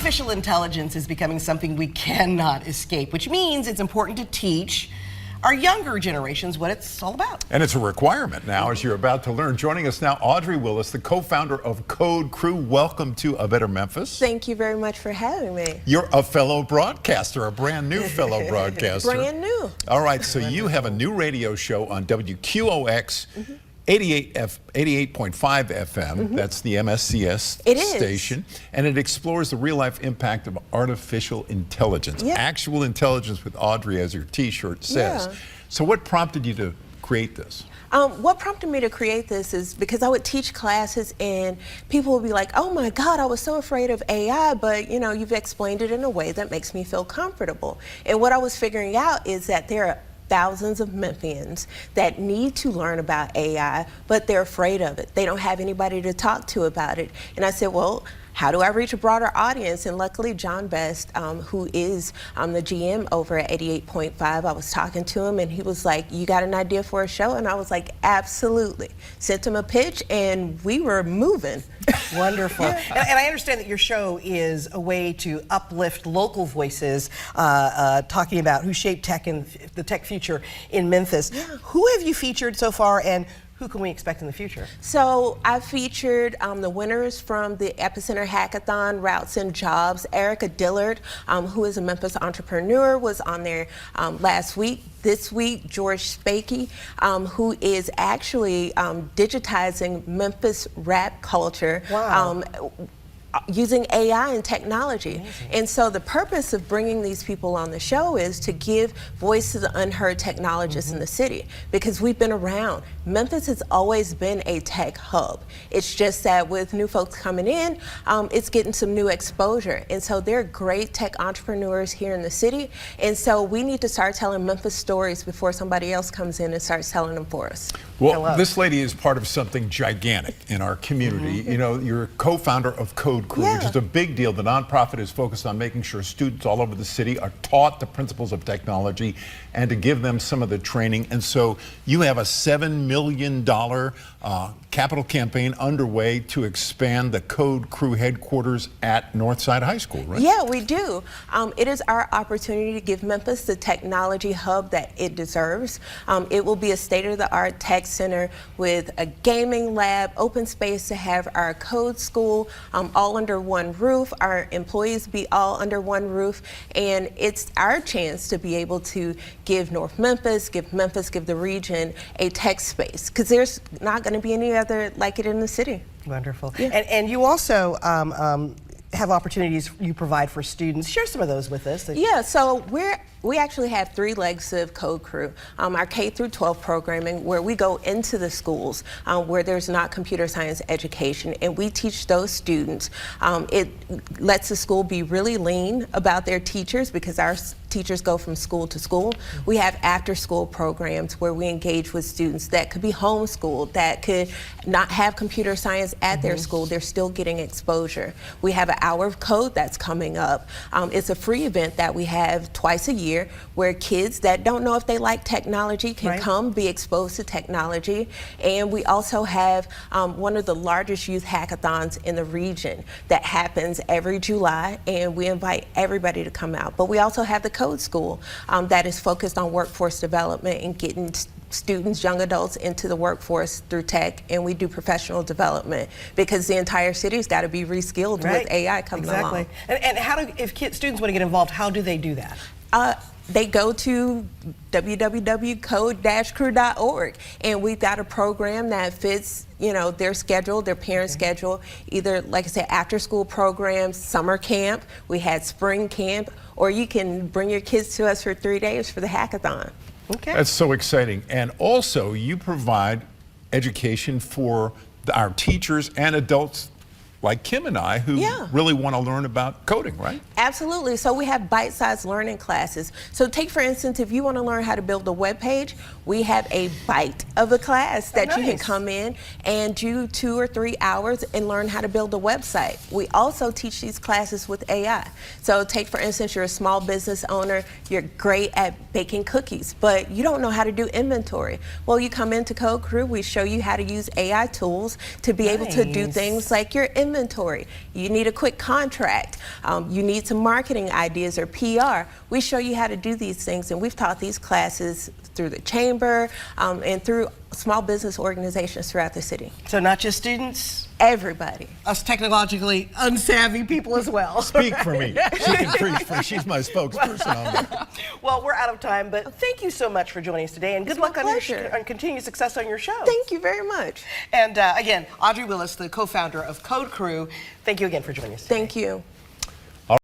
Artificial intelligence is becoming something we cannot escape, which means it's important to teach our younger generations what it's all about. And it's a requirement now, as you're about to learn. Joining us now, Audrey Willis, the co-founder of CodeCrew. Welcome to A Better Memphis. Thank you very much for having me. You're a fellow broadcaster, a brand new fellow broadcaster. Brand new. All right, so you have a new radio show on WQOX. 88.5 FM, that's the MSCS station, and it explores the real-life impact of artificial intelligence, actual intelligence with Audrey, as your t-shirt says. So what prompted you to create this? What prompted me to create this is because I would teach classes and people would be like, oh my God, I was so afraid of AI, but you know, you've explained it in a way that makes me feel comfortable. And what I was figuring out is that there are thousands of Memphians that need to learn about AI, but they're afraid of it. They don't have anybody to talk to about it. And I said, well, how do I reach a broader audience? And luckily, John Best, who is the GM over at 88.5, I was talking to him and he was like, you got an idea for a show? And I was like, absolutely. Sent him a pitch and we were moving. Wonderful. And I understand that your show is a way to uplift local voices, talking about who shaped tech and the tech future in Memphis. Who have you featured so far, and who can we expect in the future? So I featured the winners from the Epicenter Hackathon, Routes and Jobs. Erica Dillard, who is a Memphis entrepreneur, was on there last week. This week, George Spakey, who is actually digitizing Memphis rap culture. Wow. Using AI and technology. Amazing. And so the purpose of bringing these people on the show is to give voice to the unheard technologists in the city, because we've been around. Memphis has always been a tech hub. It's just that with new folks coming in, it's getting some new exposure. And so there are great tech entrepreneurs here in the city. And so we need to start telling Memphis stories before somebody else comes in and starts telling them for us. Well, this lady is part of something gigantic in our community. You know, you're a co-founder of CodeCrew, which is a big deal. The nonprofit is focused on making sure students all over the city are taught the principles of technology and to give them some of the training. And so you have a $7 million capital campaign underway to expand the CodeCrew headquarters at Northside High School, right? Yeah, we do. It is our opportunity to give Memphis the technology hub that it deserves. It will be a state-of-the-art tech center with a gaming lab, open space to have our code school all under one roof, our employees be all under one roof, and it's our chance to be able to give North Memphis, give the region a tech space, because there's not going to be any other like it in the city. Wonderful. And you also have opportunities you provide for students. Share some of those with us. Yeah, so we actually have 3 legs of CodeCrew. Our K through 12 programming, where we go into the schools where there's not computer science education, and we teach those students. It lets the school be really lean about their teachers, because our teachers go from school to school. We have after-school programs where we engage with students that could be homeschooled, that could not have computer science at their school. They're still getting exposure. We have an hour of code that's coming up. It's a free event that we have twice a year, where kids that don't know if they like technology can come be exposed to technology. And we also have one of the largest youth hackathons in the region that happens every July, and we invite everybody to come out. But we also have the Code School that is focused on workforce development and getting students, young adults, into the workforce through tech, and we do professional development, because the entire city's got to be reskilled with AI coming along. And how do, if students want to get involved, how do they do that? They go to www.code-crew.org, and we've got a program that fits, you know, their schedule, their parents' schedule, either, like I said, after-school programs, summer camp, we had spring camp, or you can bring your kids to us for 3 days for the hackathon. Okay. That's so exciting. And also, you provide education for our teachers and adults like Kim and I, who really want to learn about coding, right? Absolutely. So we have bite-sized learning classes. So take, for instance, if you want to learn how to build a web page, we have a bite of a class that you can come in and do 2 or 3 hours and learn how to build a website. We also teach these classes with AI. So take, for instance, you're a small business owner, you're great at baking cookies, but you don't know how to do inventory. Well, you come into CodeCrew, we show you how to use AI tools to be able to do things like your inventory inventory, you need a quick contract, you need some marketing ideas or PR. We show you how to do these things, and we've taught these classes through the chamber and through small business organizations throughout the city. So not just students? Everybody. Us technologically unsavvy people as well. Speak for me. She can preach for me. She's my spokesperson on that. Well, we're out of time, but thank you so much for joining us today, and good luck on continued success on your show. Thank you very much. And again, Audrey Willis, the co-founder of CodeCrew, thank you again for joining us today. Thank you.